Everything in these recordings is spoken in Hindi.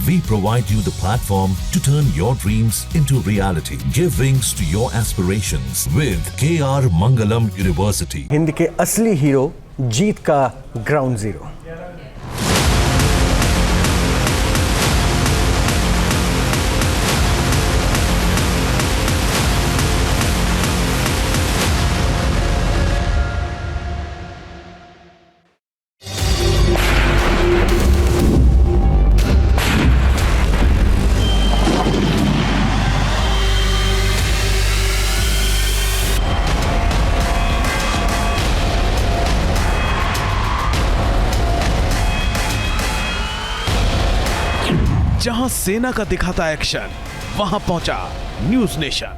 We provide you the platform to turn your dreams into reality. Give wings to your aspirations with KR Mangalam University. Hind के असली हीरो, जीत का ग्राउंड जीरो। जहां सेना का दिखाता एक्शन, वहां पहुंचा न्यूज नेशन।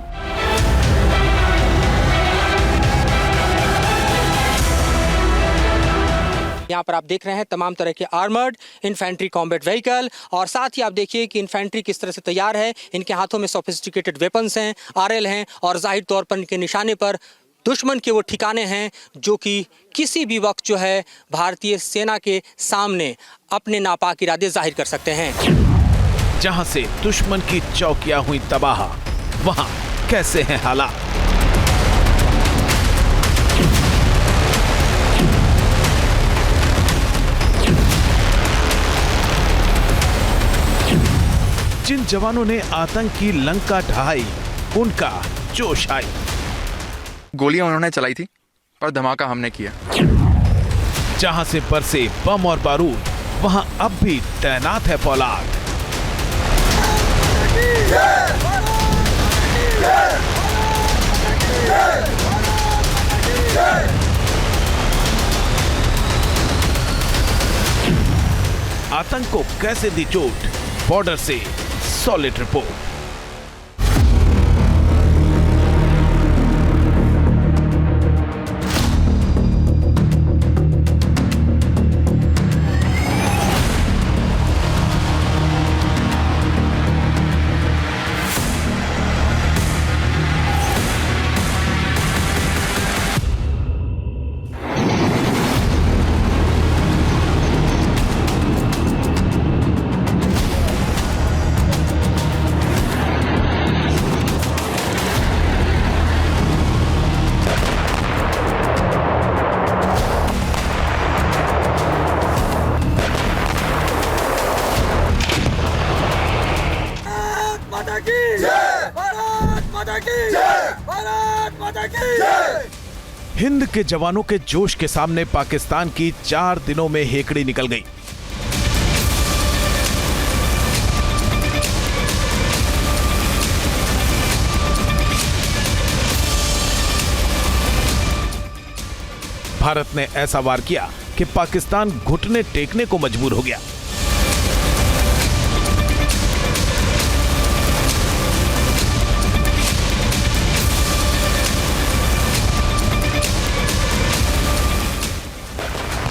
यहाँ पर आप देख रहे हैं तमाम तरह के आर्मर्ड इन्फेंट्री कॉम्बैट व्हीकल, और साथ ही आप देखिए कि इन्फेंट्री किस तरह से तैयार है। इनके हाथों में सोफिस्टिकेटेड वेपन्स हैं, आरएल हैं, और जाहिर तौर पर इनके निशाने पर दुश्मन के वो ठिकाने हैं जो कि किसी भी वक्त जो है भारतीय सेना के सामने अपने नापाक इरादे जाहिर कर सकते हैं। जहां से दुश्मन की चौकियां हुई तबाह, वहां कैसे हैं हालात? जिन जवानों ने आतंक की लंका ढहाई, उनका जोश आई। गोलियां उन्होंने चलाई थी, पर धमाका हमने किया। जहां से बरसे बम और बारूद, वहां अब भी तैनात है फौलाद। आतंक को कैसे दी चोट, बॉर्डर से सॉलिड रिपोर्ट। हिंद के जवानों के जोश के सामने पाकिस्तान की 4 दिनों में हेकड़ी निकल गई। भारत ने ऐसा वार किया कि पाकिस्तान घुटने टेकने को मजबूर हो गया।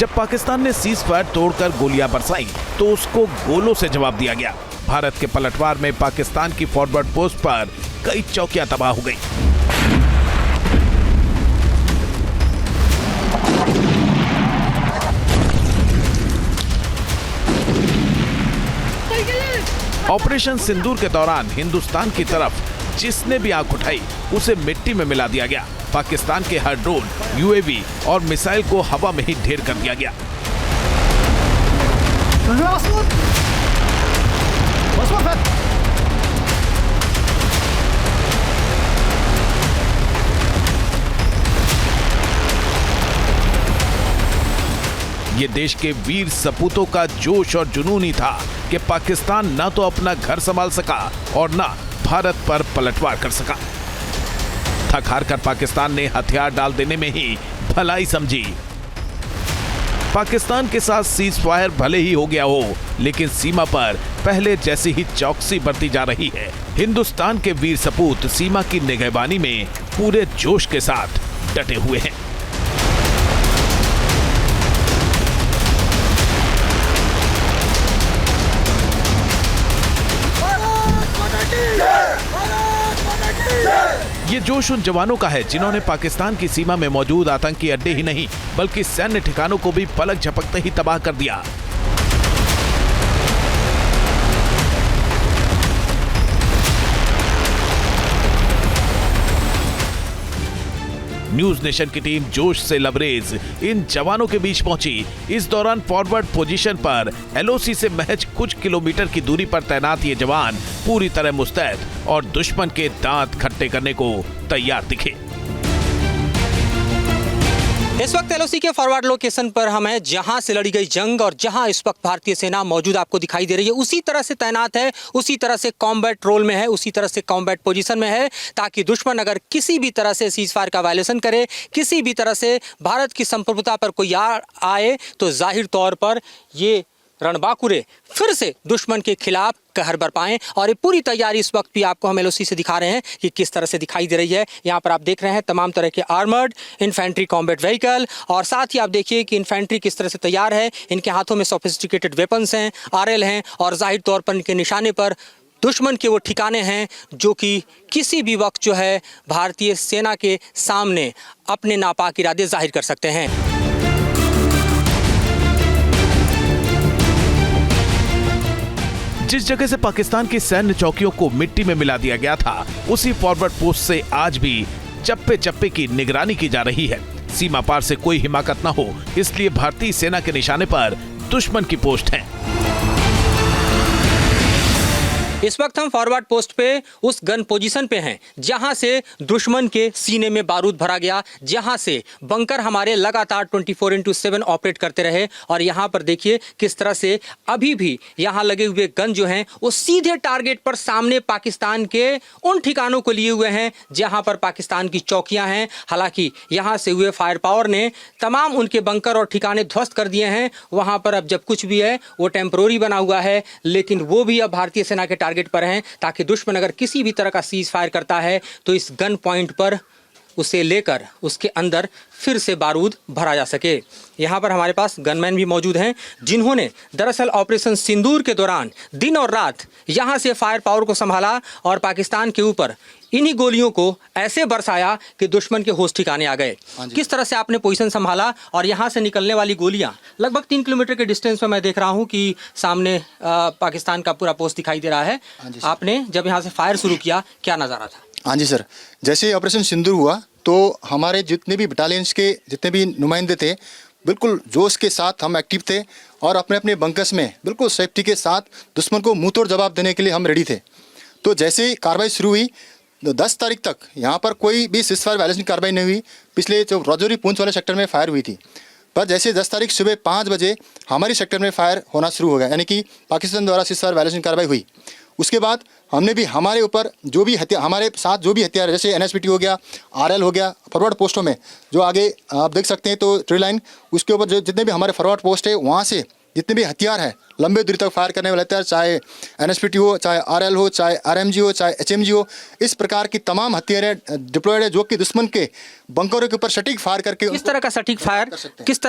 जब पाकिस्तान ने सीज फायर तोड़कर गोलियां बरसाई, तो उसको गोलों से जवाब दिया गया। भारत के पलटवार में पाकिस्तान की फॉरवर्ड पोस्ट पर कई चौकियां तबाह हो गई। ऑपरेशन सिंदूर के दौरान हिंदुस्तान की तरफ जिसने भी आंख उठाई, उसे मिट्टी में मिला दिया गया। पाकिस्तान के हर ड्रोन, यूएवी और मिसाइल को हवा में ही ढेर कर दिया गया। ये देश के वीर सपूतों का जोश और जुनून ही था कि पाकिस्तान ना तो अपना घर संभाल सका और ना भारत पर पलटवार कर सका। थक हार कर पाकिस्तान ने हथियार डाल देने में ही भलाई समझी। पाकिस्तान के साथ सीज फायर भले ही हो गया हो, लेकिन सीमा पर पहले जैसी ही चौकसी बरती जा रही है। हिंदुस्तान के वीर सपूत सीमा की निगहबानी में पूरे जोश के साथ डटे हुए हैं। ये जोश उन जवानों का है जिन्होंने पाकिस्तान की सीमा में मौजूद आतंकी अड्डे ही नहीं बल्कि सैन्य ठिकानों को भी पलक झपकते ही तबाह कर दिया। न्यूज नेशन की टीम जोश से लबरेज इन जवानों के बीच पहुंची। इस दौरान फॉरवर्ड पोजीशन पर एलओसी से महज कुछ किलोमीटर की दूरी पर तैनात ये जवान पूरी तरह मुस्तैद और दुश्मन के दांत खट्टे करने को तैयार दिखे। इस वक्त एलओसी के फॉरवर्ड लोकेशन पर हम हैं, जहां से लड़ी गई जंग और जहां इस वक्त भारतीय सेना मौजूद आपको दिखाई दे रही है, उसी तरह से तैनात है, उसी तरह से कॉम्बैट रोल में है, उसी तरह से कॉम्बैट पोजीशन में है, ताकि दुश्मन अगर किसी भी तरह से सीज फायर का वायलेशन करे, किसी भी तरह से भारत की संप्रभुता पर कोई आए, तो जाहिर तौर पर ये रणबांकुरे फिर से दुश्मन के खिलाफ कहर बरपाएं। और ये पूरी तैयारी इस वक्त भी आपको हम एलओसी से दिखा रहे हैं कि किस तरह से दिखाई दे रही है। यहाँ पर आप देख रहे हैं तमाम तरह के आर्मर्ड इन्फेंट्री कॉम्बैट व्हीकल, और साथ ही आप देखिए कि इन्फेंट्री किस तरह से तैयार है। इनके हाथों में सोफिस्टिकेटेड वेपन्स हैं, आरएल हैं, और जाहिर तौर पर इनके निशाने पर दुश्मन के वो ठिकाने हैं जो कि किसी भी वक्त जो है भारतीय सेना के सामने अपने नापाक इरादे जाहिर कर सकते हैं। जिस जगह से पाकिस्तान की सैन्य चौकियों को मिट्टी में मिला दिया गया था, उसी फॉरवर्ड पोस्ट से आज भी चप्पे चप्पे की निगरानी की जा रही है। सीमा पार से कोई हिमाकत न हो, इसलिए भारतीय सेना के निशाने पर दुश्मन की पोस्ट है। इस वक्त हम फॉरवर्ड पोस्ट पे उस गन पोजीशन पे हैं जहां से दुश्मन के सीने में बारूद भरा गया, जहां से बंकर हमारे लगातार 24/7 ऑपरेट करते रहे। और यहां पर देखिए किस तरह से अभी भी यहां लगे हुए गन जो हैं वो सीधे टारगेट पर सामने पाकिस्तान के उन ठिकानों को लिए हुए हैं जहां पर पाकिस्तान की चौकियां हैं। हालांकि यहां से हुए फायर पावर ने तमाम उनके बंकर और ठिकाने ध्वस्त कर दिए हैं। वहां पर अब जब कुछ भी है वो टेम्परोरी बना हुआ है, लेकिन वो भी अब भारतीय सेना के टारगेट पर हैं, ताकि दुश्मन अगर किसी भी तरह का सीज फायर करता है तो इस गन पॉइंट पर उसे लेकर उसके अंदर फिर से बारूद भरा जा सके। यहाँ पर हमारे पास गनमैन भी मौजूद हैं जिन्होंने दरअसल ऑपरेशन सिंदूर के दौरान दिन और रात यहाँ से फायर पावर को संभाला और पाकिस्तान के ऊपर इन्हीं गोलियों को ऐसे बरसाया कि दुश्मन के होश ठिकाने आ गए। किस तरह से आपने पोजीशन संभाला और यहाँ से निकलने वाली गोलियाँ लगभग 3 किलोमीटर के डिस्टेंस पर मैं देख रहा हूँ कि सामने पाकिस्तान का पूरा पोस्ट दिखाई दे रहा है। आपने जब यहाँ से फायर शुरू किया, क्या नज़ारा था? हाँ जी सर, जैसे ऑपरेशन सिंदूर हुआ तो हमारे जितने भी बटालियंस के जितने भी नुमाइंदे थे, बिल्कुल जोश के साथ हम एक्टिव थे और अपने अपने बंकर्स में बिल्कुल सेफ्टी के साथ दुश्मन को मुंह तोड़ जवाब देने के लिए हम रेडी थे। तो जैसे ही कार्रवाई शुरू हुई, 10 तारीख तक यहाँ पर कोई भी सीज फायर वायलेशन कार्रवाई नहीं हुई। पिछले जो राजौरी पूंछ वाले सेक्टर में फायर हुई थी, पर जैसे 10 तारीख सुबह 5 बजे हमारी सेक्टर में फायर होना शुरू हो गया, यानी कि पाकिस्तान द्वारा सीज फायर वायलेशन कार्रवाई हुई। उसके बाद हमने भी हमारे ऊपर जो भी हथियार, हमारे साथ जो भी हथियार जैसे NSPT हो गया, RL हो गया, फॉरवर्ड पोस्टों में जो आगे आप देख सकते हैं तो ट्री लाइन, उसके ऊपर जो जितने भी हमारे फॉरवर्ड पोस्ट है वहाँ से जितने भी हथियार हैं लंबे दूरी तक फायर करने वाले हथियार, चाहे NSPT हो, चाहे RL हो, चाहे RMG हो, चाहे HMG हो, इस प्रकार की तमाम हथियारें डिप्लॉयड है जो कि दुश्मन के बंकरों के ऊपर सटीक फायर करके किस तरह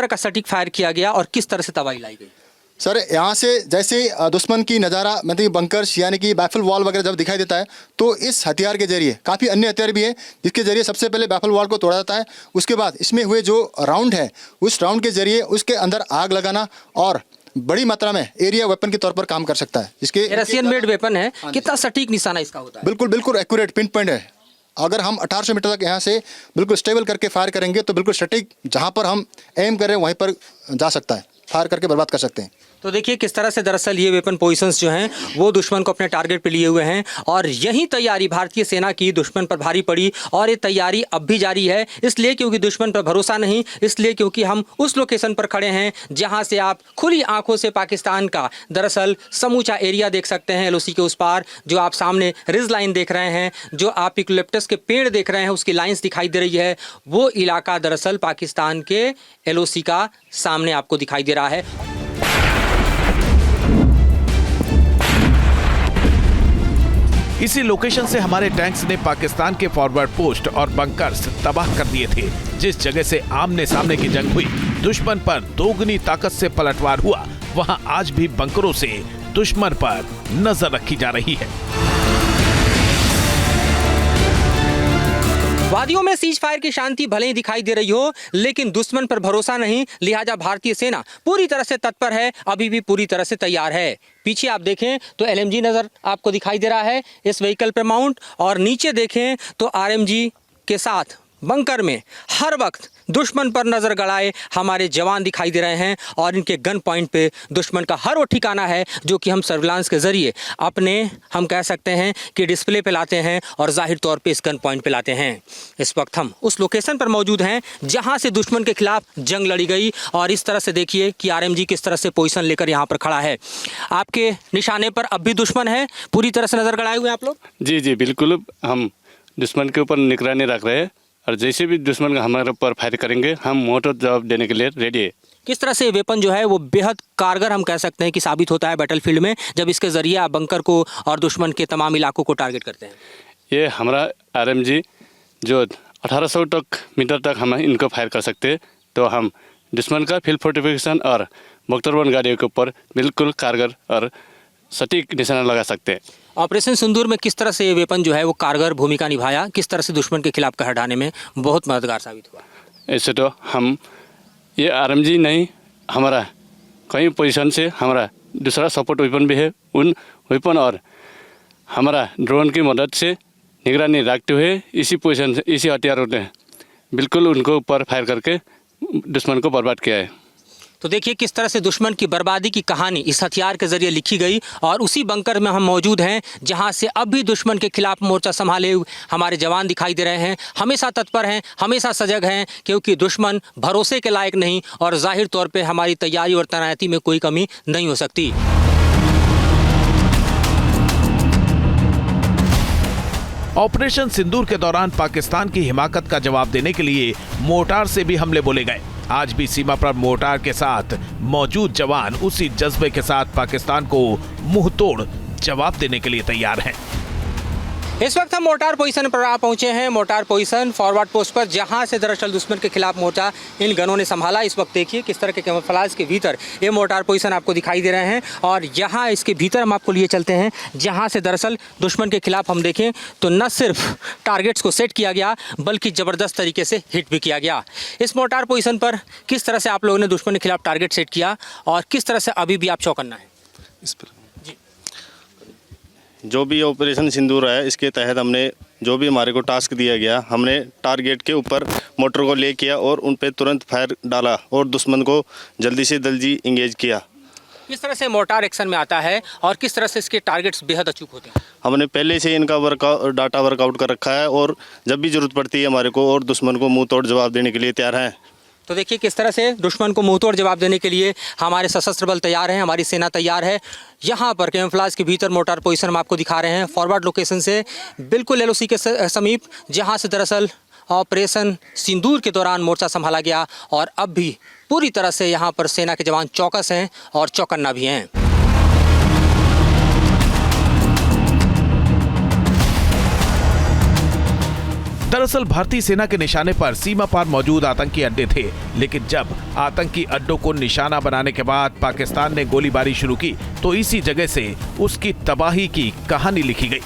का सटीक फायर किया गया और किस तरह से तबाही लाई गई? सर यहाँ से जैसे दुश्मन की नज़ारा मतलब बंकर्स यानी कि बैफल वॉल वगैरह जब दिखाई देता है तो इस हथियार के जरिए, काफ़ी अन्य हथियार भी है जिसके जरिए सबसे पहले बैफल वॉल को तोड़ा जाता है। उसके बाद इसमें हुए जो राउंड है उस राउंड के जरिए उसके अंदर आग लगाना और बड़ी मात्रा में एरिया वेपन के तौर पर काम कर सकता है। इसके रशियन मेड वेपन है, कितना सटीक निशाना इसका होता है? बिल्कुल बिल्कुल एक्यूरेट पिन पॉइंट है। अगर हम 1800 मीटर तक यहाँ से बिल्कुल स्टेबल करके फायर करेंगे तो बिल्कुल सटीक जहाँ पर हम एम कर रहे हैं वहीं पर जा सकता है, फायर करके बर्बाद कर सकते हैं। तो देखिए किस तरह से दरअसल ये वेपन पोजीशंस जो हैं वो दुश्मन को अपने टारगेट पे लिए हुए हैं और यही तैयारी भारतीय सेना की दुश्मन पर भारी पड़ी और ये तैयारी अब भी जारी है। इसलिए क्योंकि दुश्मन पर भरोसा नहीं, इसलिए क्योंकि हम उस लोकेशन पर खड़े हैं जहां से आप खुली आंखों से पाकिस्तान का दरअसल समूचा एरिया देख सकते हैं। LOC के उस पार जो आप सामने रिज लाइन देख रहे हैं, जो आप यूकलिप्टस के पेड़ देख रहे हैं, उसकी लाइन्स दिखाई दे रही है, वो इलाका दरअसल पाकिस्तान के LOC का सामने आपको दिखाई दे रहा है। इसी लोकेशन से हमारे टैंक्स ने पाकिस्तान के फॉरवर्ड पोस्ट और बंकर्स तबाह कर दिए थे। जिस जगह से आमने सामने की जंग हुई, दुश्मन पर दोगुनी ताकत से पलटवार हुआ, वहां आज भी बंकरों से दुश्मन पर नजर रखी जा रही है। वादियों में सीज फायर की शांति भले ही दिखाई दे रही हो, लेकिन दुश्मन पर भरोसा नहीं, लिहाजा भारतीय सेना पूरी तरह से तत्पर है, अभी भी पूरी तरह से तैयार है। पीछे आप देखें तो LMG नजर आपको दिखाई दे रहा है इस व्हीकल पर माउंट, और नीचे देखें तो RMG के साथ बंकर में हर वक्त दुश्मन पर नज़र गड़ाए हमारे जवान दिखाई दे रहे हैं और इनके गन पॉइंट पे दुश्मन का हर वो ठिकाना है जो कि हम सर्विलांस के ज़रिए अपने हम कह सकते हैं कि डिस्प्ले पे लाते हैं और जाहिर तौर पे इस गन पॉइंट पे लाते हैं। इस वक्त हम उस लोकेशन पर मौजूद हैं जहां से दुश्मन के खिलाफ जंग लड़ी गई और इस तरह से देखिए कि आरएमजी किस तरह से पोजीशन लेकर यहाँ पर खड़ा है। आपके निशाने पर अब भी दुश्मन है, पूरी तरह से नज़र गड़ाए हुए आप लोग? जी जी बिल्कुल, हम दुश्मन के ऊपर निगरानी रख रहे हैं और जैसे भी दुश्मन हमारे ऊपर फायर करेंगे हम मोटर जवाब देने के लिए रेडी है। किस तरह से वेपन जो है वो बेहद कारगर हम कह सकते हैं कि साबित होता है बैटलफील्ड में जब इसके ज़रिए आप बंकर को और दुश्मन के तमाम इलाकों को टारगेट करते हैं? ये हमारा आरएमजी जो 1800 मीटर तक हम इनको फायर कर सकते हैं, तो हम दुश्मन का फील्ड फोर्टिफिकेशन और बख्तरबंद गाड़ियों के ऊपर बिल्कुल कारगर और सटीक निशाना लगा सकते हैं। ऑपरेशन सिंदूर में किस तरह से ये वेपन जो है वो कारगर भूमिका निभाया, किस तरह से दुश्मन के खिलाफ कहर ढाने में बहुत मददगार साबित हुआ? ऐसे तो हम ये आरएमजी नहीं, हमारा कई पोजीशन से हमारा दूसरा सपोर्ट वेपन भी है, उन वेपन और हमारा ड्रोन की मदद से निगरानी रखते हुए इसी पोजीशन से इसी हथियारों ने बिल्कुल उनको ऊपर फायर करके दुश्मन को बर्बाद किया है। तो देखिए किस तरह से दुश्मन की बर्बादी की कहानी इस हथियार के जरिए लिखी गई और उसी बंकर में हम मौजूद हैं जहां से अब भी दुश्मन के खिलाफ मोर्चा संभाले हमारे जवान दिखाई दे रहे हैं। हमेशा तत्पर हैं, हमेशा सजग हैं, क्योंकि दुश्मन भरोसे के लायक नहीं और जाहिर तौर पे हमारी तैयारी और तैनाती में कोई कमी नहीं हो सकती। ऑपरेशन सिंदूर के दौरान पाकिस्तान की हिमाकत का जवाब देने के लिए मोर्टार से भी हमले बोले गए। आज भी सीमा पर मोर्टार के साथ मौजूद जवान उसी जज्बे के साथ पाकिस्तान को मुंहतोड़ जवाब देने के लिए तैयार हैं। इस वक्त हम मोर्टार पोजीशन पर आ पहुंचे हैं, मोर्टार पोजीशन फॉरवर्ड पोस्ट पर, जहां से दरअसल दुश्मन के खिलाफ मोर्चा इन गनों ने संभाला। इस वक्त देखिए किस तरह के कैमोफ्लेज के भीतर ये मोर्टार पोजीशन आपको दिखाई दे रहे हैं और यहाँ इसके भीतर हम आपको लिए चलते हैं जहाँ से दरअसल दुश्मन के खिलाफ हम देखें तो न सिर्फ टारगेट्स को सेट किया गया बल्कि ज़बरदस्त तरीके से हिट भी किया गया। इस मोर्टार पोजीशन पर किस तरह से आप लोगों ने दुश्मन के खिलाफ टारगेट सेट किया और किस तरह से अभी भी आप चौकन्ना है? इस पर जो भी ऑपरेशन सिंदूर है इसके तहत हमने जो भी हमारे को टास्क दिया गया, हमने टारगेट के ऊपर मोटर को ले किया और उन पे तुरंत फायर डाला और दुश्मन को जल्दी से जल्दी इंगेज किया। किस तरह से मोर्टार एक्शन में आता है और किस तरह से इसके टारगेट्स बेहद अचूक होते हैं? हमने पहले से इनका डाटा वर्कआउट कर रखा है और जब भी ज़रूरत पड़ती है हमारे को और दुश्मन को मुँह तोड़ जवाब देने के लिए तैयार हैं। तो देखिए किस तरह से दुश्मन को मुंहतोड़ जवाब देने के लिए हमारे सशस्त्र बल तैयार हैं, हमारी सेना तैयार है। यहाँ पर कैमोफ्लेज के भीतर मोर्टार पोजीशन हम आपको दिखा रहे हैं फॉरवर्ड लोकेशन से बिल्कुल एलओसी के समीप, जहाँ से दरअसल ऑपरेशन सिंदूर के दौरान मोर्चा संभाला गया और अब भी पूरी तरह से यहाँ पर सेना के जवान चौकस हैं और चौकन्ना भी हैं। दरअसल भारतीय सेना के निशाने पर सीमा पार मौजूद आतंकी अड्डे थे, लेकिन जब आतंकी अड्डों को निशाना बनाने के बाद पाकिस्तान ने गोलीबारी शुरू की तो इसी जगह से उसकी तबाही की कहानी लिखी गई।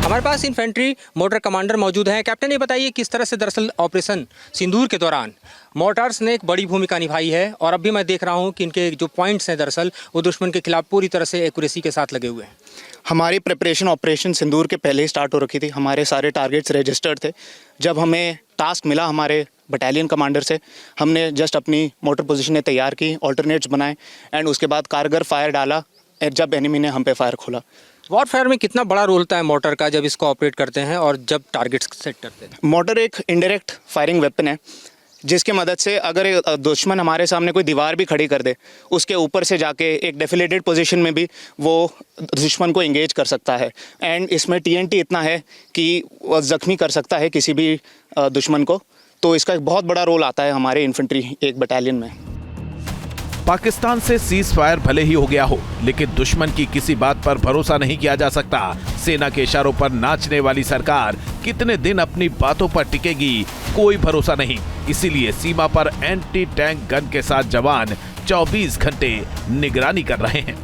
हमारे पास इन्फेंट्री मोटर कमांडर मौजूद हैं। कैप्टन ये बताइए किस तरह से दरअसल ऑपरेशन सिंदूर के दौरान मोर्टार्स ने एक बड़ी भूमिका निभाई है और अब भी मैं देख रहा हूँ कि इनके जो पॉइंट्स हैं दरअसल वो दुश्मन के खिलाफ पूरी तरह से एक्यूरेसी के साथ लगे हुए हैं। हमारी प्रिपरेशन ऑपरेशन सिंदूर के पहले ही स्टार्ट हो रखी थी, हमारे सारे टारगेट्स रजिस्टर्ड थे। जब हमें टास्क मिला हमारे बटालियन कमांडर से, हमने जस्ट अपनी मोटर पोजीशनें तैयार की, ऑल्टरनेट्स बनाए एंड उसके बाद कारगर फायर डाला जब एनिमी ने हम पे फायर खोला। वॉरफेयर में कितना बड़ा रोल होता है मोटर का जब इसको ऑपरेट करते हैं और जब टारगेट्स सेट करते हैं? मोटर एक इनडायरेक्ट फायरिंग वेपन है जिसकी मदद से अगर दुश्मन हमारे सामने कोई दीवार भी खड़ी कर दे उसके ऊपर से जाके एक डेफिलेटेड पोजीशन में भी वो दुश्मन को एंगेज कर सकता है एंड इसमें TNT इतना है कि वो ज़ख्मी कर सकता है किसी भी दुश्मन को। तो इसका एक बहुत बड़ा रोल आता है हमारे इन्फेंट्री एक बटालियन में। पाकिस्तान से सीज फायर भले ही हो गया हो, लेकिन दुश्मन की किसी बात पर भरोसा नहीं किया जा सकता। सेना के इशारों पर नाचने वाली सरकार कितने दिन अपनी बातों पर टिकेगी, कोई भरोसा नहीं। इसीलिए सीमा पर एंटी टैंक गन के साथ जवान 24 घंटे निगरानी कर रहे हैं।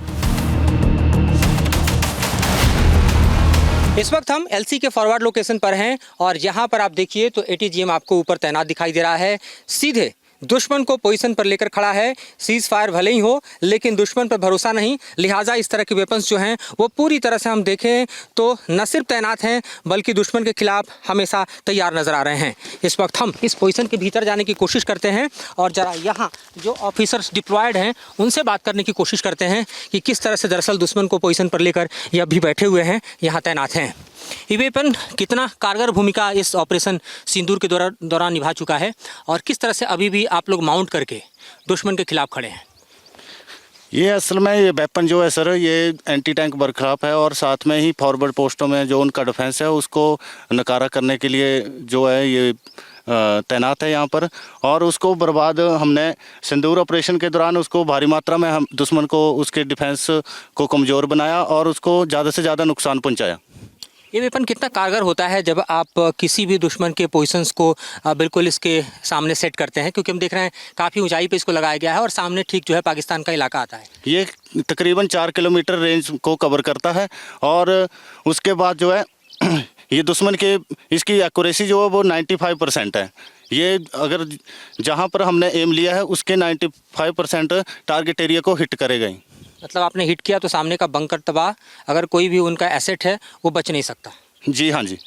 इस वक्त हम LC के फॉरवर्ड लोकेशन पर हैं और यहाँ पर आप देखिए तो ATGM आपको ऊपर तैनात दिखाई दे रहा है। सीधे दुश्मन को पोजीशन पर लेकर खड़ा है। सीज फायर भले ही हो, लेकिन दुश्मन पर भरोसा नहीं, लिहाजा इस तरह के वेपन्स जो हैं वो पूरी तरह से हम देखें तो न सिर्फ तैनात हैं बल्कि दुश्मन के खिलाफ हमेशा तैयार नजर आ रहे हैं। इस वक्त हम इस पोजीशन के भीतर जाने की कोशिश करते हैं और जरा यहाँ जो ऑफिसर्स डिप्लॉयड हैं उनसे बात करने की कोशिश करते हैं कि किस तरह से दरअसल दुश्मन को पोजीशन पर लेकर ये अभी बैठे हुए हैं, यहाँ तैनात हैं। ये वेपन कितना कारगर भूमिका इस ऑपरेशन सिंदूर के दौरान निभा चुका है और किस तरह से अभी भी आप लोग माउंट करके दुश्मन के खिलाफ खड़े हैं? ये असल में ये वेपन जो है सर, ये एंटी टैंक बरखलाफ है और साथ में ही फॉरवर्ड पोस्टों में जो उनका डिफेंस है उसको नकारा करने के लिए जो है ये तैनात है यहाँ पर। और उसको बर्बाद हमने सिंदूर ऑपरेशन के दौरान उसको भारी मात्रा में हम दुश्मन को उसके डिफेंस को कमज़ोर बनाया और उसको ज़्यादा से ज़्यादा नुकसान पहुँचाया। ये वेपन कितना कारगर होता है जब आप किसी भी दुश्मन के पोजीशंस को बिल्कुल इसके सामने सेट करते हैं, क्योंकि हम देख रहे हैं काफ़ी ऊंचाई पे इसको लगाया गया है और सामने ठीक जो है पाकिस्तान का इलाका आता है। ये तकरीबन 4 किलोमीटर रेंज को कवर करता है और उसके बाद जो है ये दुश्मन के इसकी एक्यूरेसी जो है वो 95% है। ये अगर जहाँ पर हमने एम लिया है उसके 95% टारगेट एरिया को हिट करेगा ही। मतलब आपने हिट किया तो सामने का बंकर तबाह, अगर कोई भी उनका एसेट है वो बच नहीं सकता। जी हाँ जी।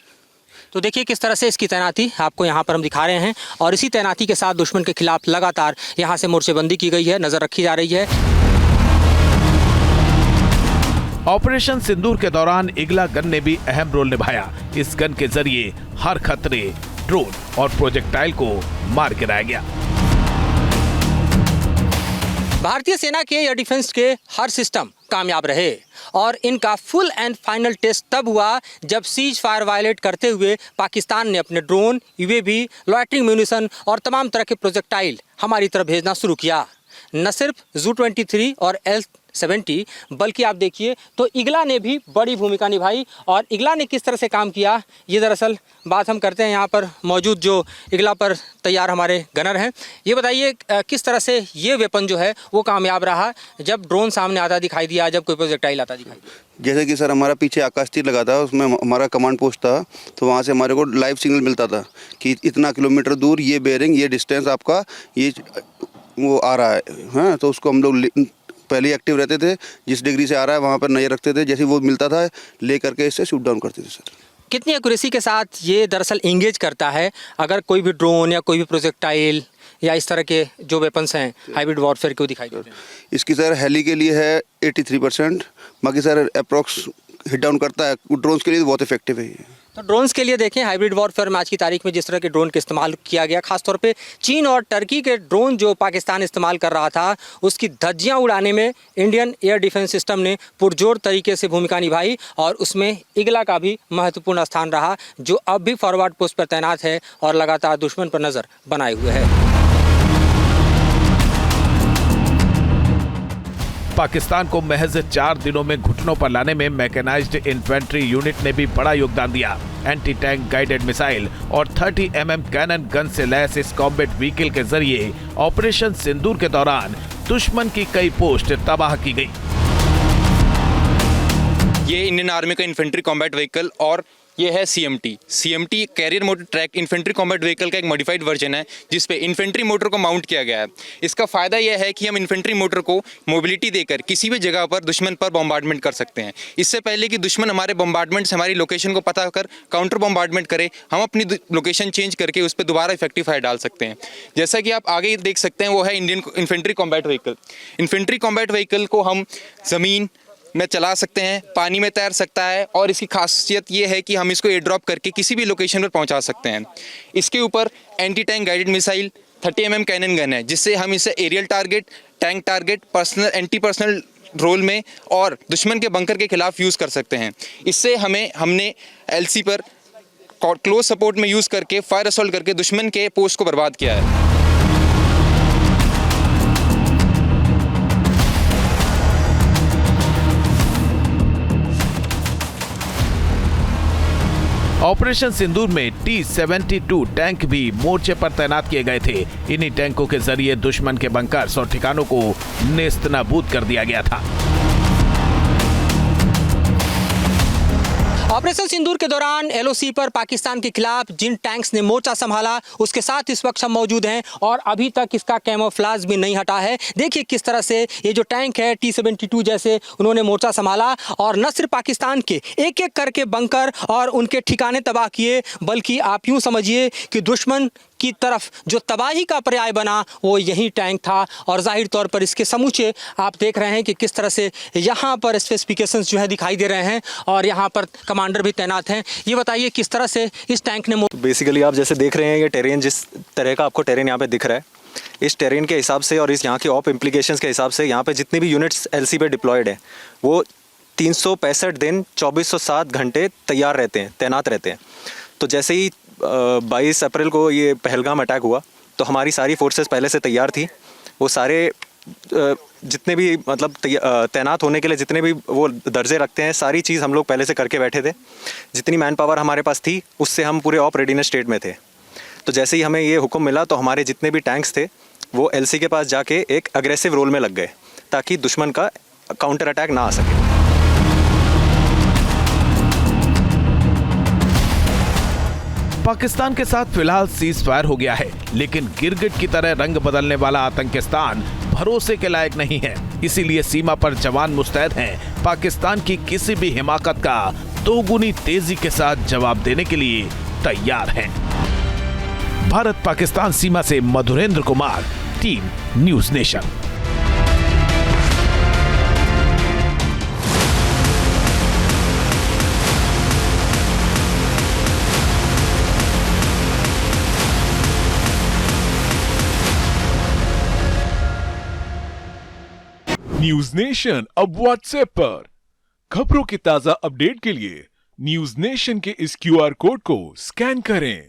तो देखिए किस तरह से इसकी तैनाती आपको यहाँ पर हम दिखा रहे हैं और इसी तैनाती के साथ दुश्मन के खिलाफ लगातार यहाँ से मोर्चेबंदी की गई है, नज़र रखी जा रही है। ऑपरेशन सिंदूर के दौरान इगला गन ने भी अहम रोल निभाया। इस गन के जरिए हर खतरे, ड्रोन और प्रोजेक्टाइल को मार गिराया गया। भारतीय सेना के एयर डिफेंस के हर सिस्टम कामयाब रहे और इनका फुल एंड फाइनल टेस्ट तब हुआ जब सीज फायर वायलेट करते हुए पाकिस्तान ने अपने ड्रोन, यूएवी, लॉयटरिंग म्यूनिशन और तमाम तरह के प्रोजेक्टाइल हमारी तरफ भेजना शुरू किया। न सिर्फ ZU-23 और L-70 बल्कि आप देखिए तो इगला ने भी बड़ी भूमिका निभाई। और इगला ने किस तरह से काम किया, ये दरअसल बात हम करते हैं यहाँ पर मौजूद जो इगला पर तैयार हमारे गनर हैं। ये बताइए किस तरह से ये वेपन जो है वो कामयाब रहा जब ड्रोन सामने आता दिखाई दिया, जब कोई प्रोजेक्टाइल आता दिखाई दिया? जैसे कि सर हमारा पीछे आकाश तीर लगा था, उसमें हमारा कमांड पोस्ट था, तो वहाँ से हमारे को लाइव सिग्नल मिलता था कि इतना किलोमीटर दूर ये बेयरिंग, ये डिस्टेंस आपका ये वो आ रहा है। हाँ, तो उसको हम लोग पहले ही एक्टिव रहते थे, जिस डिग्री से आ रहा है वहाँ पर नज़र रखते थे, जैसे वो मिलता था ले करके इससे शूट डाउन करते थे सर। कितनी एक्यूरेसी के साथ ये दरअसल इंगेज करता है अगर कोई भी ड्रोन या कोई भी प्रोजेक्टाइल या इस तरह के जो वेपन्स हैं हाइब्रिड वॉरफेयर को दिखाई देते हैं? इसकी सर हेली के लिए है 83%, बाकी सर अप्रॉक्स हिट डाउन करता है। ड्रोन्स के लिए बहुत इफेक्टिव है ये। तो ड्रोन्स के लिए देखें हाइब्रिड वॉरफेयर में आज की तारीख में जिस तरह के ड्रोन का इस्तेमाल किया गया, खासतौर पे चीन और टर्की के ड्रोन जो पाकिस्तान इस्तेमाल कर रहा था उसकी धज्जियां उड़ाने में इंडियन एयर डिफेंस सिस्टम ने पुरजोर तरीके से भूमिका निभाई और उसमें इगला का भी महत्वपूर्ण स्थान रहा, जो अब भी फॉरवर्ड पोस्ट पर तैनात है और लगातार दुश्मन पर नज़र बनाए हुए है। पाकिस्तान को महज 4 दिनों में घुटनों पर लाने में मैकेनाइज्ड इन्फेंट्री यूनिट ने भी बड़ा योगदान दिया। एंटी टैंक गाइडेड मिसाइल और 30 mm कैनन गन से लैस इस कॉम्बैट व्हीकल के जरिए ऑपरेशन सिंदूर के दौरान दुश्मन की कई पोस्ट तबाह की गई। ये इंडियन आर्मी का इन्फेंट्री कॉम्बैट व्हीकल और ये है CMT carrier motor track infantry combat vehicle का एक मॉडिफाइड वर्जन है जिसपे इन्फेंट्री मोटर को माउंट किया गया है। इसका फ़ायदा यह है कि हम इन्फेंट्री मोटर को मोबिलिटी देकर किसी भी जगह पर दुश्मन पर बॉम्बार्डमेंट कर सकते हैं। इससे पहले कि दुश्मन हमारे बॉम्बार्डमेंट से हमारी लोकेशन को पता कर काउंटर बॉम्बार्डमेंट करे, हम अपनी लोकेशन चेंज करके उस पर दोबारा इफेक्टिव फायर डाल सकते हैं। जैसा कि आप आगे देख सकते हैं वो है Indian infantry combat vehicle. Infantry combat vehicle को हम ज़मीन में चला सकते हैं, पानी में तैर सकता है और इसकी खासियत ये है कि हम इसको एयर ड्रॉप करके किसी भी लोकेशन पर पहुंचा सकते हैं। इसके ऊपर anti tank guided missile 30 mm cannon gun है जिससे हम इसे aerial target, tank target, personal anti personal role में और दुश्मन के बंकर के खिलाफ यूज़ कर सकते हैं। इससे हमने LC पर क्लोज सपोर्ट में यूज़ करके फायर असॉल्ट करके दुश्मन के पोस्ट को बर्बाद किया है। ऑपरेशन सिंदूर में T-72 टैंक भी मोर्चे पर तैनात किए गए थे। इन्हीं टैंकों के जरिए दुश्मन के बंकर्स और ठिकानों को नेस्तनाबूद कर दिया गया था। ऑपरेशन सिंदूर के दौरान एलओसी पर पाकिस्तान के खिलाफ जिन टैंक्स ने मोर्चा संभाला उसके साथ इस वक्त हम मौजूद हैं और अभी तक इसका कैमोफ्लेज भी नहीं हटा है। देखिए किस तरह से ये जो टैंक है T-72 जैसे उन्होंने मोर्चा संभाला और न सिर्फ पाकिस्तान के एक एक करके बंकर और उनके ठिकाने तबाह किए, बल्कि आप यूँ समझिए कि दुश्मन की तरफ जो तबाही का पर्याय बना वो यही टैंक था। और जाहिर तौर पर इसके समूचे आप देख रहे हैं कि किस तरह से यहाँ पर स्पेसिफिकेशंस जो है दिखाई दे रहे हैं और यहाँ पर कमांडर भी तैनात हैं। ये बताइए किस तरह से इस टैंक ने बेसिकली आप जैसे देख रहे हैं ये टेरेन, जिस तरह का आपको टेरेन यहाँ पे दिख रहा है, इस टेरेन के हिसाब से और इस यहाँ के ऑप इम्प्लीकेशंस के हिसाब से यहाँ पे जितने भी यूनिट्स एलसी पे डिप्लॉयड हैं वो 365 दिन 2407 घंटे तैयार रहते हैं, तैनात रहते हैं। तो जैसे ही 22 अप्रैल को ये पहलगाम अटैक हुआ तो हमारी सारी फोर्सेस पहले से तैयार थी। वो सारे जितने भी मतलब तैनात होने के लिए जितने भी वो दर्जे रखते हैं सारी चीज़ हम लोग पहले से करके बैठे थे। जितनी मैन पावर हमारे पास थी उससे हम पूरे ऑप रेडीनेस स्टेट में थे। तो जैसे ही हमें ये हुक्म मिला तो हमारे जितने भी टैंक्स थे वो एलसी के पास जाके एक अग्रेसिव रोल में लग गए ताकि दुश्मन का काउंटर अटैक ना आ सके। पाकिस्तान के साथ फिलहाल सीज फायर हो गया है, लेकिन गिरगिट की तरह रंग बदलने वाला आतंकिस्तान भरोसे के लायक नहीं है। इसीलिए सीमा पर जवान मुस्तैद हैं पाकिस्तान की किसी भी हिमाकत का दोगुनी तेजी के साथ जवाब देने के लिए तैयार हैं। भारत पाकिस्तान सीमा से Madhurendra Kumar, team news nation. News nation अब व्हाट्सएप पर खबरों के ताजा अपडेट के लिए न्यूज नेशन के इस QR कोड को स्कैन करें।